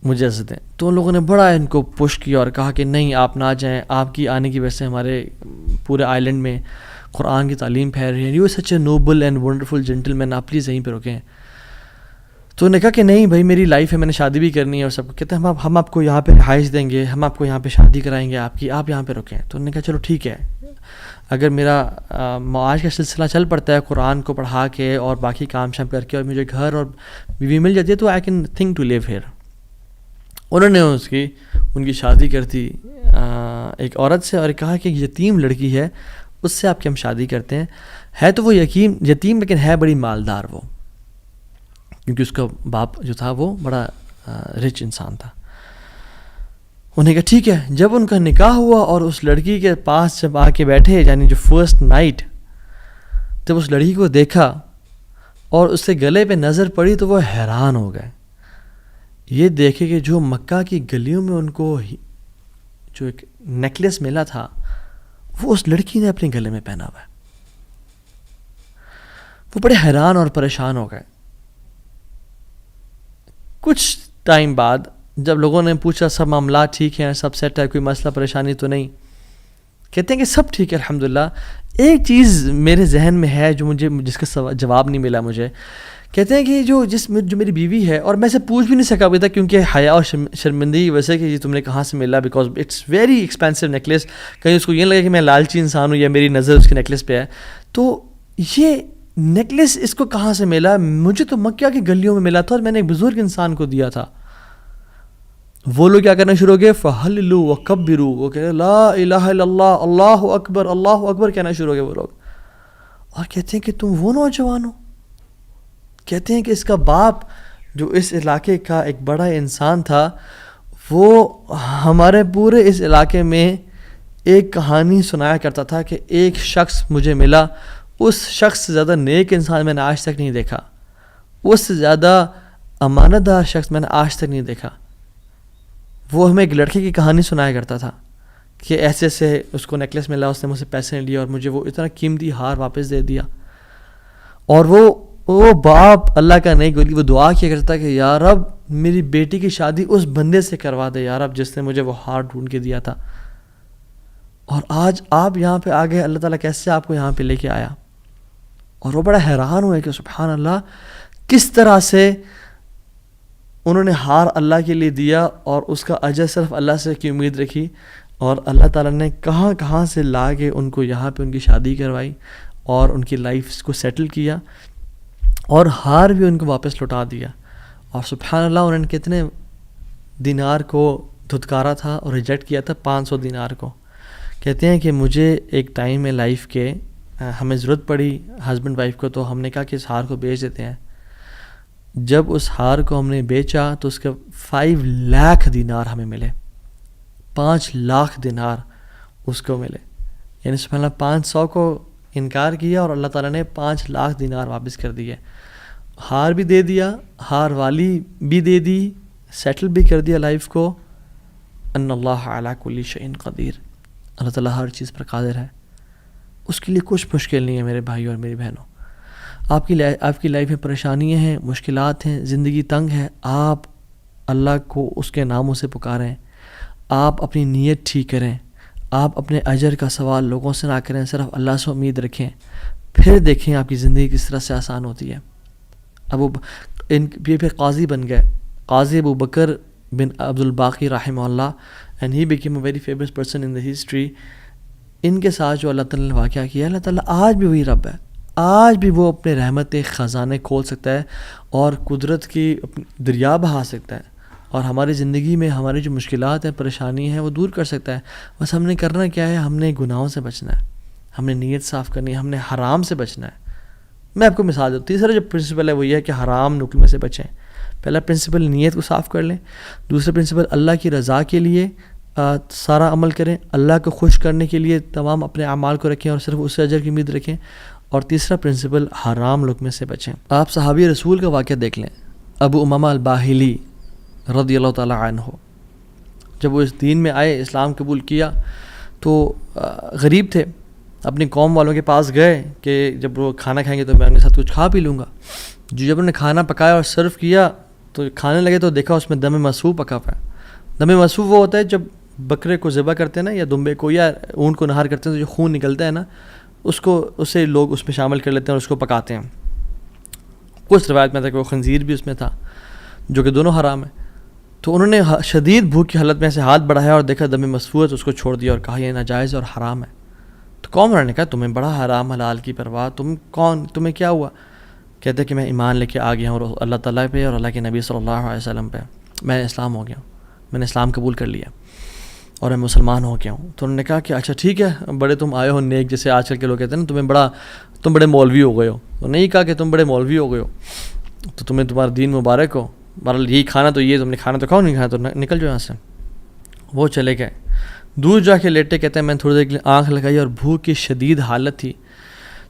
مجھے اجازت دیں. تو ان لوگوں نے بڑا ان کو پش کیا اور کہا کہ نہیں آپ نہ جائیں، آپ کی آنے کی وجہ سے ہمارے پورے آئی لینڈ میں قرآن کی تعلیم پھیل رہی ہے، you such a noble and wonderful gentleman, آپ پلیز یہیں پہ رکیں. تو انہوں نے کہا کہ نہیں بھائی میری لائف ہے، میں نے شادی بھی کرنی ہے اور سب کو. کہتے ہیں ہم آپ کو یہاں پہ رہائش دیں گے، ہم آپ کو یہاں پہ شادی کرائیں گے آپ کی، آپ یہاں پہ رکیں. تو انہوں نے کہا چلو ٹھیک ہے، اگر میرا معاش کا سلسلہ چل پڑتا ہے قرآن کو پڑھا کے اور باقی کام شام کر کے اور مجھے گھر اور بیوی مل جاتی ہے تو I can think to live here. انہوں نے ان کی شادی کر دی ایک عورت سے اور کہا کہ یتیم لڑکی ہے اس سے آپ کی ہم شادی کرتے ہیں. ہے تو وہ یتیم لیکن ہے بڑی مالدار وہ، کیونکہ اس کا باپ جو تھا وہ بڑا رچ انسان تھا. انہیں کہا ٹھیک ہے. جب ان کا نکاح ہوا اور اس لڑکی کے پاس جب آ کے بیٹھے، یعنی جو فرسٹ نائٹ جب اس لڑکی کو دیکھا اور اس کے گلے پہ نظر پڑی تو وہ حیران ہو گئے. یہ دیکھے کہ جو مکہ کی گلیوں میں ان کو جو ایک نیکلیس ملا تھا وہ اس لڑکی نے اپنے گلے میں پہنا ہوا ہے. وہ بڑے حیران اور پریشان ہو گئے. کچھ ٹائم بعد جب لوگوں نے پوچھا سب معاملات ٹھیک ہیں، سب سیٹ ہے، کوئی مسئلہ پریشانی تو نہیں، کہتے ہیں کہ سب ٹھیک ہے الحمدللہ. ایک چیز میرے ذہن میں ہے جو جس کا جواب نہیں ملا مجھے. کہتے ہیں کہ جو میری بیوی ہے، اور میں سے پوچھ بھی نہیں سکا ابھی تک کیونکہ حیا اور شرمندگی کی وجہ سے کہ یہ تم نے کہاں سے ملا، because it's very expensive necklace. کہیں اس کو یہ لگے کہ میں لالچی انسان ہوں یا میری نظر اس کے نیکلیس پہ ہے. تو یہ نیکلیس اس کو کہاں سے ملا؟ مجھے تو مکہ کی گلیوں میں ملا تھا اور میں نے ایک بزرگ انسان کو دیا تھا. وہ لوگ کیا کرنا شروع ہو گئے؟ فَحَلِّلُوا وَكَبِّرُوا، وہ کہہ رہے لا الہ الا اللہ، اللہ اکبر اللہ اکبر کہنا شروع ہو گئے وہ لوگ. اور کہتے ہیں کہ تم وہ نوجوان ہو. کہتے ہیں کہ اس کا باپ جو اس علاقے کا ایک بڑا انسان تھا، وہ ہمارے پورے اس علاقے میں ایک کہانی سنایا کرتا تھا کہ ایک شخص مجھے ملا، اس شخص سے زیادہ نیک انسان میں نے آج تک نہیں دیکھا، اس سے زیادہ امانت دار شخص میں نے آج تک نہیں دیکھا. وہ ہمیں ایک لڑکے کی کہانی سنایا کرتا تھا کہ ایسے سے اس کو نیکلیس ملا، اس نے مجھ سے پیسے نہیں لیے اور مجھے وہ اتنا قیمتی ہار واپس دے دیا. اور وہ باپ اللہ کا نہیں گولی، وہ دعا کیا کرتا کہ یا رب میری بیٹی کی شادی اس بندے سے کروا دے یا رب جس نے مجھے وہ ہار ڈھونڈ کے دیا تھا. اور آج آپ یہاں پہ آ گئے، اللہ تعالیٰ کیسے آپ کو یہاں پہ لے کے آیا. اور وہ بڑا حیران ہوئے کہ سبحان اللہ کس طرح سے انہوں نے ہار اللہ کے لیے دیا اور اس کا اجر صرف اللہ سے کی امید رکھی، اور اللہ تعالیٰ نے کہاں سے لا کے ان کو یہاں پہ ان کی شادی کروائی اور ان کی لائف کو سیٹل کیا اور ہار بھی ان کو واپس لوٹا دیا. اور سبحان اللہ انہوں نے کتنے دینار کو دھتکارا تھا اور ریجیکٹ کیا تھا؟ 500 دینار کو. کہتے ہیں کہ مجھے ایک ٹائم میں لائف کے ہمیں ضرورت پڑی ہسبینڈ وائف کو، تو ہم نے کہا کہ اس ہار کو بیچ دیتے ہیں. جب اس ہار کو ہم نے بیچا تو اس کے 5 لاکھ دینار ہمیں ملے. 5 لاکھ دینار اس کو ملے. یعنی سبحان اللہ 500 کو انکار کیا اور اللہ تعالیٰ نے 5 لاکھ دینار واپس کر دیے. ہار بھی دے دیا، ہار والی بھی دے دی، سیٹل بھی کر دیا لائف کو. ان اللہ علی کل شیء قدیر، اللہ تعالیٰ ہر چیز پر قادر ہے، اس کے لیے کچھ مشکل نہیں ہے میرے بھائی اور میری بہنوں. آپ کی لائف میں پریشانیاں ہیں، مشکلات ہیں، زندگی تنگ ہے، آپ اللہ کو اس کے ناموں سے پکاریں، آپ اپنی نیت ٹھیک کریں، آپ اپنے اجر کا سوال لوگوں سے نہ کریں، صرف اللہ سے امید رکھیں، پھر دیکھیں آپ کی زندگی کس طرح سے آسان ہوتی ہے. اب وہ پھر قاضی بن گئے. Qazi Abu Bakr bin Abdul Baqi rahimahullah, and he became a very famous person in the history. ان کے ساتھ جو اللہ تعالیٰ نے واقعہ کیا، اللہ تعالیٰ آج بھی وہی رب ہے، آج بھی وہ اپنے رحمت خزانے کھول سکتا ہے اور قدرت کی دریا بہا سکتا ہے، اور ہماری زندگی میں ہماری جو مشکلات ہیں، پریشانی ہیں، وہ دور کر سکتا ہے. بس ہم نے کرنا کیا ہے، ہم نے گناہوں سے بچنا ہے، ہم نے نیت صاف کرنی ہے، ہم نے حرام سے بچنا ہے. میں آپ کو مثال دوں. تیسرا جو پرنسپل ہے وہ یہ ہے کہ حرام نکلنے سے بچیں. پہلا پرنسپل نیت کو صاف کر لیں. دوسرا پرنسپل اللہ کی رضا کے لیے سارا عمل کریں، اللہ کو خوش کرنے کے لیے تمام اپنے اعمال کو رکھیں اور صرف اس سے اجر کی امید رکھیں. اور تیسرا پرنسپل حرام لقمے سے بچیں. آپ صحابی رسول کا واقعہ دیکھ لیں. ابو امامہ الباہلی رضی اللہ تعالیٰ عنہ، جب وہ اس دین میں آئے، اسلام قبول کیا، تو غریب تھے. اپنی قوم والوں کے پاس گئے کہ جب وہ کھانا کھائیں گے تو میں ان کے ساتھ کچھ کھا پی لوں گا. جب انہوں نے کھانا پکایا اور سرو کیا تو کھانے لگے تو دیکھا اس میں دم مسفوح پکا ہوا ہے. دم مسفوح وہ ہوتا ہے جب بکرے کو ذبح کرتے ہیں نا، یا دمبے کو یا اونٹ کو نہار کرتے ہیں تو جو خون نکلتا ہے نا، اسے لوگ اس میں شامل کر لیتے ہیں اور اس کو پکاتے ہیں. کچھ روایت میں تھا کہ وہ خنزیر بھی اس میں تھا، جو کہ دونوں حرام ہیں. تو انہوں نے شدید بھوک کی حالت میں ایسے ہاتھ بڑھایا اور دیکھا دم مسفوح ہے تو اس کو چھوڑ دیا اور کہا یہ ناجائز اور حرام ہے. تو قوم والوں نے کہا تمہیں بڑا حرام حلال کی پرواہ، تم کون، تمہیں کیا ہوا؟ کہتے کہ میں ایمان لے کے آ گیا ہوں اللہ تعالیٰ پہ اور اللہ کے نبی صلی اللہ علیہ وسلم پہ. میں اسلام ہو گیا ہوں، میں نے اسلام قبول کر لیا اور میں مسلمان ہو گیا ہوں. تو انہوں نے کہا کہ اچھا ٹھیک ہے، بڑے تم آئے ہو نیک، جیسے آج کل کے لوگ کہتے ہیں نا تم بڑے مولوی ہو گئے ہو. تو نہیں کہا کہ تم بڑے مولوی ہو گئے ہو، تو تمہیں تمہارا دین مبارک ہو، بہرحال یہی کھانا تو یہ تم نے کھانا تو کھاؤ، نہیں کھانا تو نکل جاؤ یہاں سے. وہ چلے گئے. دور جا کے لیٹے، کہتے ہیں میں تھوڑی دیر کے لیے آنکھ لگائی اور بھوک کی شدید حالت تھی.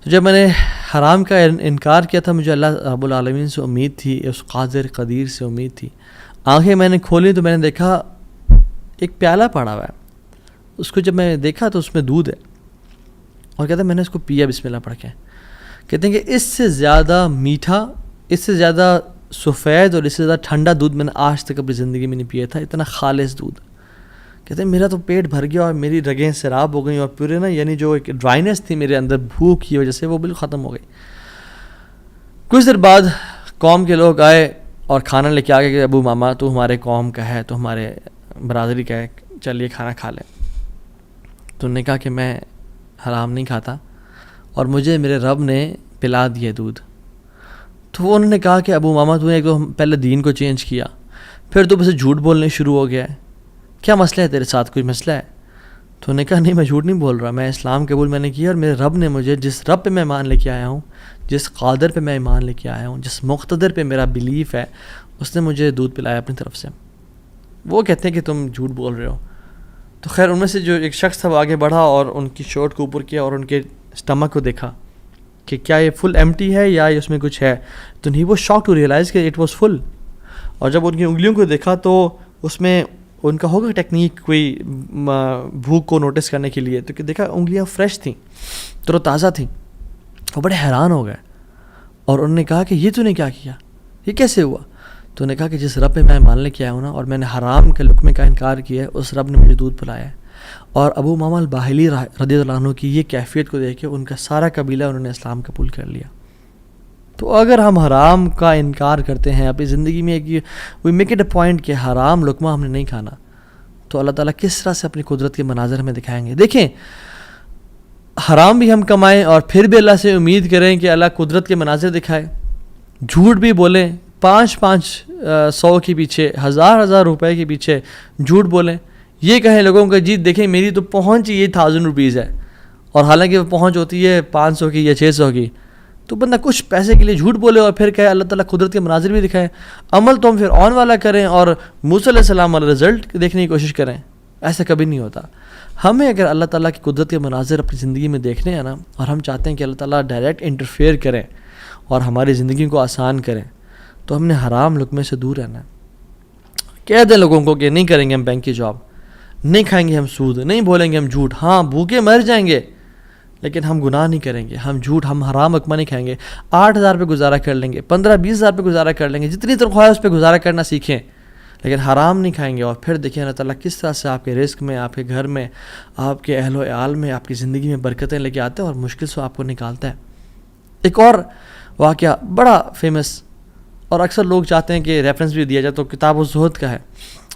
تو جب میں نے حرام کا انکار کیا تھا، مجھے اللہ رب العالمین سے امید تھی، اس قادر قدیر سے امید تھی. آنکھیں میں نے کھولی تو میں نے دیکھا ایک پیالہ پڑا ہوا ہے. اس کو جب میں نے دیکھا تو اس میں دودھ ہے، اور کہتے ہیں میں نے اس کو پیا بسم اللہ پڑھ کے. کہتے ہیں کہ اس سے زیادہ میٹھا، اس سے زیادہ سفید اور اس سے زیادہ ٹھنڈا دودھ میں نے آج تک اپنی زندگی میں نہیں پیا تھا. اتنا خالص دودھ. کہتے ہیں میرا تو پیٹ بھر گیا اور میری رگیں سیراب ہو گئیں اور پورے نا، یعنی جو ایک ڈرائنیس تھی میرے اندر بھوک کی وجہ سے، وہ بالکل ختم ہو گئی. کچھ دیر بعد قوم کے لوگ آئے اور کھانا لے کے آ گئے کہ ابو ماما تو ہمارے قوم کا ہے، تو ہمارے برادری کا ہے، چلیے کھانا کھا لیں. تو انہوں نے کہا کہ میں حرام نہیں کھاتا اور مجھے میرے رب نے پلا دیا دودھ. تو انہوں نے کہا کہ ابو ماما تو نے ایک تو پہلے دین کو چینج کیا، پھر تو بس جھوٹ بولنے شروع ہو گیا ہے، کیا مسئلہ ہے تیرے ساتھ، کوئی مسئلہ ہے؟ تو انہوں نے کہا نہیں میں جھوٹ نہیں بول رہا، میں اسلام قبول میں نے کیا اور میرے رب نے مجھے، جس رب پہ میں ایمان لے کے آیا ہوں، جس قادر پہ میں ایمان لے کے آیا ہوں، جس مقتدر پہ میرا بلیف ہے، اس نے مجھے دودھ پلایا اپنی طرف سے. وہ کہتے ہیں کہ تم جھوٹ بول رہے ہو. تو خیر ان میں سے جو ایک شخص تھا وہ آگے بڑھا اور ان کی شرٹ کو اوپر کیا اور ان کے اسٹمک کو دیکھا کہ کیا یہ فل ایمٹی ہے یا اس میں کچھ ہے. تو نہیں، وہ شاک ٹو ریئلائز کہ اٹ واز فل. اور جب ان کی انگلیوں کو دیکھا تو اس میں ان کا ہوگا ٹیکنیک کوئی بھوک کو نوٹس کرنے کے لیے، تو کہ دیکھا انگلیاں فریش تھیں، تر و تازہ تھیں. وہ بڑے حیران ہو گئے اور انہوں نے کہا کہ یہ تو نے کیا کیا، یہ کیسے ہوا؟ تو انہوں نے کہا کہ جس رب پہ میں مان لے کے آیا ہوں نا، اور میں نے حرام کے لقمے کا انکار کیا ہے، اس رب نے مجھے دودھ پلایا ہے. اور ابو امامہ الباہلی رضی اللہ عنہ کی یہ کیفیت کو دیکھ کے ان کا سارا قبیلہ انہوں نے اسلام قبول کر لیا. تو اگر ہم حرام کا انکار کرتے ہیں اپنی زندگی میں، we make it a point کہ حرام لقمہ ہم نے نہیں کھانا، تو اللہ تعالیٰ کس طرح سے اپنی قدرت کے مناظر ہمیں دکھائیں گے. دیکھیں، حرام بھی ہم کمائیں اور پھر بھی اللہ سے امید کریں کہ اللہ قدرت کے مناظر دکھائے. جھوٹ بھی بولیں، 500 کے پیچھے، 1000 روپے کے پیچھے جھوٹ بولیں. یہ کہیں لوگوں کو جی دیکھیں میری تو پہنچ یہ 1000 روپیز ہے، اور حالانکہ وہ پہنچ ہوتی ہے 500 کی یا 600 کی. تو بندہ کچھ پیسے کے لیے جھوٹ بولے اور پھر کہے اللہ تعالیٰ قدرت کے مناظر بھی دکھائے. عمل تو ہم پھر آن والا کریں اور موسیٰ علیہ السلام والا رزلٹ دیکھنے کی کوشش کریں. ایسا کبھی نہیں ہوتا. ہمیں اگر اللہ تعالیٰ کی قدرت کے مناظر اپنی زندگی میں دیکھنے ہیں نا، اور ہم چاہتے ہیں کہ اللہ تعالیٰ ڈائریکٹ انٹرفیئر کریں اور ہماری زندگی کو آسان کریں، تو ہم نے حرام لقمے سے دور رہنا ہے. کہہ دیں لوگوں کو کہ نہیں کریں گے ہم بینک کی جاب، نہیں کھائیں گے ہم سود، نہیں بولیں گے ہم جھوٹ. ہاں بھوکے مر جائیں گے لیکن ہم گناہ نہیں کریں گے، ہم جھوٹ، ہم حرام لقمہ نہیں کھائیں گے. 8000 پہ گزارا کر لیں گے، 15-20 پہ گزارا کر لیں گے، جتنی تنخواہ ہے اس پہ گزارا کرنا سیکھیں، لیکن حرام نہیں کھائیں گے. اور پھر دیکھیں اللہ تعالیٰ کس طرح سے آپ کے رزق میں، آپ کے گھر میں، آپ کے اہل و عیال میں، آپ کی زندگی میں برکتیں لے کے آتے ہیں اور مشکل سے آپ کو نکالتا ہے. ایک اور واقعہ بڑا فیمس، اور اکثر لوگ چاہتے ہیں کہ ریفرنس بھی دیا جائے تو کتاب الزہد کا ہے،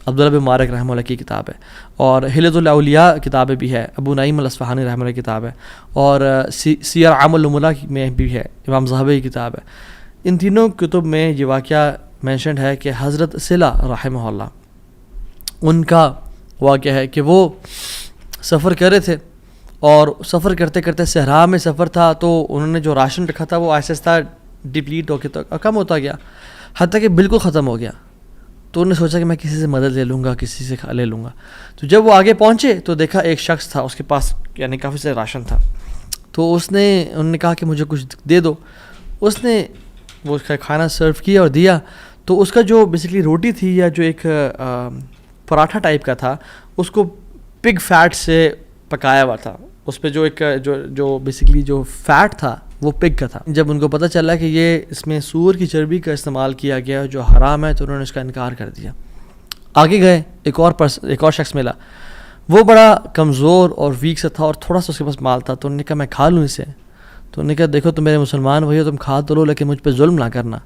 عبداللہ بن مبارک رحمہ اللہ کی کتاب ہے، اور حلیۃ الاولیاء کتابیں بھی ہے، ابو نعیم الاصفہانی رحمہ اللہ کی کتاب ہے، اور سیر اعلام النبلاء میں بھی ہے، امام ذہبی کی کتاب ہے۔ ان تینوں کتب میں یہ واقعہ مینشنڈ ہے کہ حضرت صلہ رحمہ اللہ ان کا واقعہ ہے کہ وہ سفر کر رہے تھے، اور سفر کرتے کرتے صحرا میں سفر تھا، تو انہوں نے جو راشن رکھا تھا وہ آہستہ آہستہ ڈپلیٹ ہو کے تو کم ہوتا گیا، حتیٰ کہ بالکل ختم ہو گیا۔ تو انہوں نے سوچا کہ میں کسی سے مدد لے لوں گا، کسی سے لے لوں گا۔ تو جب وہ آگے پہنچے تو دیکھا ایک شخص تھا، اس کے پاس یعنی کافی سے راشن تھا، تو انہوں نے کہا کہ مجھے کچھ دے دو۔ اس نے وہ کھانا سرو کیا اور دیا، تو اس کا جو بیسیکلی روٹی تھی یا جو ایک پراٹھا ٹائپ کا تھا، اس کو پگ فیٹ سے پکایا ہوا تھا، اس پہ جو ایک جو بیسیکلی جو فیٹ تھا وہ پگ کا تھا۔ جب ان کو پتہ چلا کہ یہ اس میں سور کی چربی کا استعمال کیا گیا جو حرام ہے، تو انہوں نے اس کا انکار کر دیا۔ آگے گئے، ایک اور شخص ملا، وہ بڑا کمزور اور ویک سے تھا اور تھوڑا سا اس کے پاس مال تھا، تو انہوں نے کہا میں کھا لوں اسے۔ تو انہوں نے کہا دیکھو تم میرے مسلمان بھائی ہو، تم کھا تو لو لیکن مجھ پہ ظلم نہ کرنا،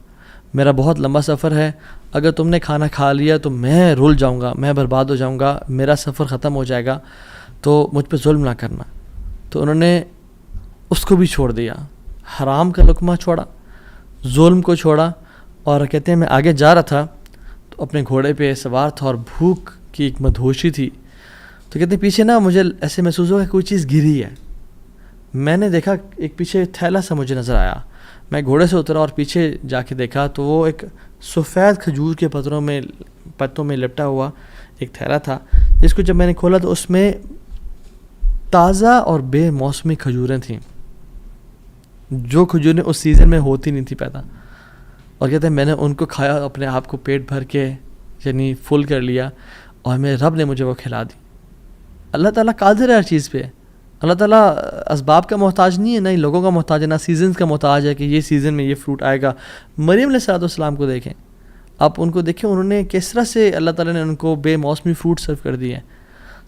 میرا بہت لمبا سفر ہے، اگر تم نے کھانا کھا لیا تو میں رول جاؤں گا، میں برباد ہو جاؤں گا، میرا سفر ختم ہو جائے گا، تو مجھ پہ ظلم نہ کرنا۔ تو انہوں نے اس کو بھی چھوڑ دیا، حرام کا لقمہ چھوڑا، ظلم کو چھوڑا، اور کہتے ہیں میں آگے جا رہا تھا تو اپنے گھوڑے پہ سوار تھا اور بھوک کی ایک مدہوشی تھی، تو کہتے ہیں پیچھے نا مجھے ایسے محسوس ہوا کہ کوئی چیز گری ہے۔ میں نے دیکھا ایک پیچھے تھیلا سا مجھے نظر آیا، میں گھوڑے سے اترا اور پیچھے جا کے دیکھا تو وہ ایک سفید کھجور کے پتوں میں لپٹا ہوا ایک تھیلا تھا، جس کو جب میں نے کھولا تو اس میں تازہ اور بے موسمی کھجوریں تھیں، جو کھجوریں اس سیزن میں ہوتی نہیں تھی پیدا، اور کہتے ہیں میں نے ان کو کھایا، اپنے آپ کو پیٹ بھر کے یعنی فل کر لیا، اور میرے رب نے مجھے وہ کھلا دی۔ اللہ تعالیٰ قادر ہے ہر چیز پہ، اللہ تعالیٰ اسباب کا محتاج نہیں ہے، نہ ہی لوگوں کا محتاج ہے، نہ سیزنز کا محتاج ہے کہ یہ سیزن میں یہ فروٹ آئے گا۔ مریم علیہ السلام کو دیکھیں، آپ ان کو دیکھیں، انہوں نے کس طرح سے اللہ تعالیٰ نے ان کو بے موسمی فروٹ سرو کر دیے،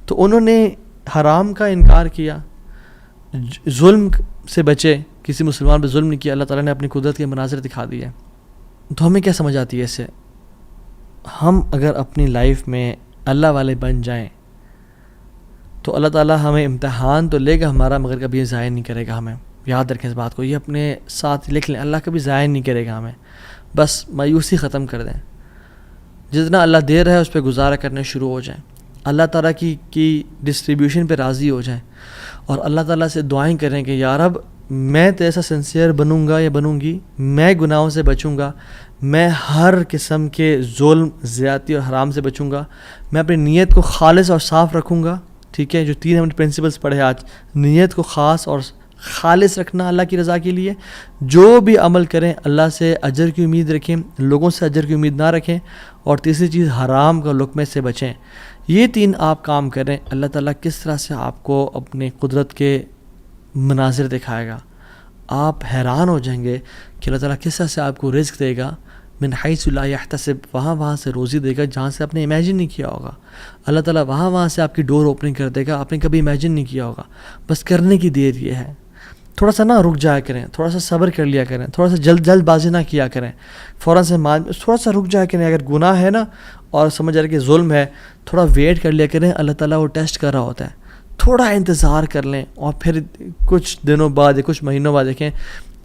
تو انہوں نے حرام کا انکار کیا، ظلم سے بچے، کسی مسلمان پہ ظلم نہیں کیا، اللہ تعالیٰ نے اپنی قدرت کے مناظر دکھا دیے۔ تو ہمیں کیا سمجھ آتی ہے اس سے؟ ہم اگر اپنی لائف میں اللہ والے بن جائیں تو اللہ تعالیٰ ہمیں امتحان تو لے گا ہمارا، مگر کبھی ضائع نہیں کرے گا ہمیں۔ یاد رکھیں اس بات کو، یہ اپنے ساتھ لکھ لیں، اللہ کبھی ضائع نہیں کرے گا ہمیں۔ بس مایوسی ختم کر دیں، جتنا اللہ دے رہا ہے اس پہ گزارا کرنے شروع ہو جائیں، اللہ تعالیٰ کی ڈسٹریبیوشن پہ راضی ہو جائیں، اور اللہ تعالیٰ سے دعائیں کریں کہ یا رب میں تو ایسا سنسیئر بنوں گا یا بنوں گی، میں گناہوں سے بچوں گا، میں ہر قسم کے ظلم، زیادتی اور حرام سے بچوں گا، میں اپنی نیت کو خالص اور صاف رکھوں گا۔ ٹھیک ہے، جو 3 ہم نے پرنسپلس پڑھے آج، نیت کو خاص اور خالص رکھنا اللہ کی رضا کے لیے، جو بھی عمل کریں اللہ سے اجر کی امید رکھیں، لوگوں سے اجر کی امید نہ رکھیں، اور تیسری چیز حرام کا لقمے سے بچیں۔ یہ 3 آپ کام کریں، اللہ تعالیٰ کس طرح سے آپ کو اپنی قدرت کے مناظر دکھائے گا، آپ حیران ہو جائیں گے کہ اللہ تعالیٰ کس طرح سے آپ کو رزق دے گا، من حیث لا یحتسب، وہاں سے روزی دے گا جہاں سے آپ نے امیجن نہیں کیا ہوگا، اللہ تعالیٰ وہاں سے آپ کی ڈور اوپننگ کر دے گا، آپ نے کبھی امیجن نہیں کیا ہوگا۔ بس کرنے کی دیر یہ ہے، تھوڑا سا نا رک جایا کریں، تھوڑا سا صبر کر لیا کریں، تھوڑا سا جلد بازی نہ کیا کریں، فوراً سے تھوڑا سا رک جایا کریں، اگر گناہ ہے نا اور سمجھ رہے کہ ظلم ہے، تھوڑا ویٹ کر لیا کریں، اللہ تعالیٰ وہ ٹیسٹ کر رہا ہوتا ہے، تھوڑا انتظار کر لیں، اور پھر کچھ دنوں بعد یا کچھ مہینوں بعد دیکھیں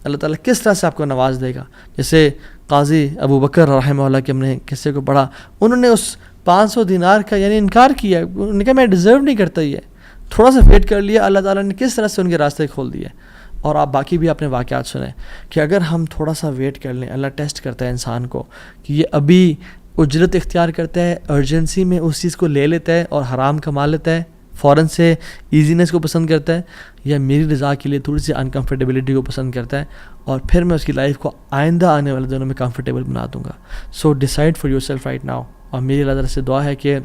اللہ تعالیٰ کس طرح سے آپ کو نواز دے گا۔ جیسے قاضی ابو بکر رحمہ اللہ کے ہم نے قصے کو پڑھا، انہوں نے اس 500 دینار کا یعنی انکار کیا، انہوں نے کہا میں ڈیزرو نہیں کرتا، یہ تھوڑا سا ویٹ کر لیا، اللہ تعالیٰ نے کس طرح سے ان کے راستے کھول دیے۔ اور آپ باقی بھی اپنے واقعات سنیں کہ اگر ہم تھوڑا سا ویٹ کر لیں، اللہ ٹیسٹ کرتا ہے انسان کو کہ یہ ابھی اجرت اختیار کرتا ہے، ارجنسی میں اس چیز کو لے لیتا ہے اور حرام کما لیتا ہے، فوراً سے ایزینس کو پسند کرتا ہے، یا میری رضا کے لیے تھوڑی سی انکمفرٹیبلٹی کو پسند کرتا ہے، اور پھر میں اس کی لائف کو آئندہ آنے والے دنوں میں کمفرٹیبل بنا دوں گا۔ So decide for yourself right now. اور میری اللہ تعالیٰ سے دعا ہے کہ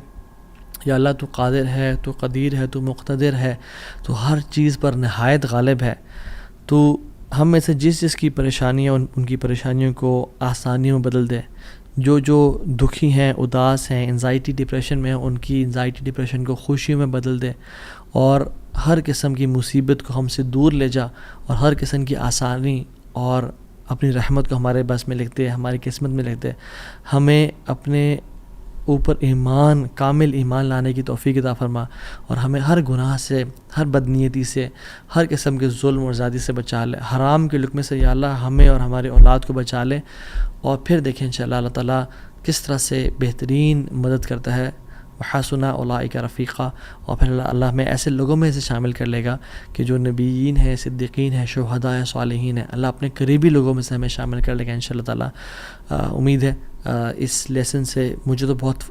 یا اللہ تو قادر ہے، تو قدیر ہے، تو مقتدر ہے، تو ہر چیز پر نہایت غالب ہے، تو ہم میں سے جس جس کی پریشانیاں ان کی پریشانیوں کو آسانیوں میں بدل دے، جو دکھی ہیں، اداس ہیں، انزائٹی ڈپریشن میں ہیں، ان کی انزائٹی ڈپریشن کو خوشیوں میں بدل دے، اور ہر قسم کی مصیبت کو ہم سے دور لے جا، اور ہر قسم کی آسانی اور اپنی رحمت کو ہمارے بس میں لکھتے، ہماری قسمت میں لکھتے، ہمیں اپنے اوپر ایمان، کامل ایمان لانے کی توفیق عطا فرما، اور ہمیں ہر گناہ سے، ہر بدنیتی سے، ہر قسم کے ظلم اور زیادتی سے بچا لے، حرام کے لقمے سے یا اللہ ہمیں اور ہمارے اولاد کو بچا لے، اور پھر دیکھیں انشاءاللہ اللہ تعالیٰ کس طرح سے بہترین مدد کرتا ہے، وحسن اولئک رفیقا، اور پھر اللہ ہمیں ایسے لوگوں میں سے شامل کر لے گا کہ جو نبیین ہیں، صدیقین ہیں، شہداء ہیں، صالحین ہیں، اللہ اپنے قریبی لوگوں میں سے ہمیں شامل کر لے گا انشاءاللہ تعالیٰ۔ امید ہے اس لیسن سے مجھے تو بہت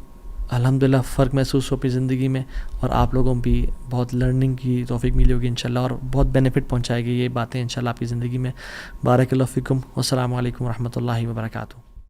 الحمدللہ فرق محسوس ہو اپنی زندگی میں، اور آپ لوگوں بھی بہت لرننگ کی توفیق ملی ہوگی انشاءاللہ، اور بہت بینیفٹ پہنچائے گی یہ باتیں انشاءاللہ آپ کی زندگی میں۔ بارک اللہ فیکم، والسلام علیکم ورحمۃ اللہ وبرکاتہ۔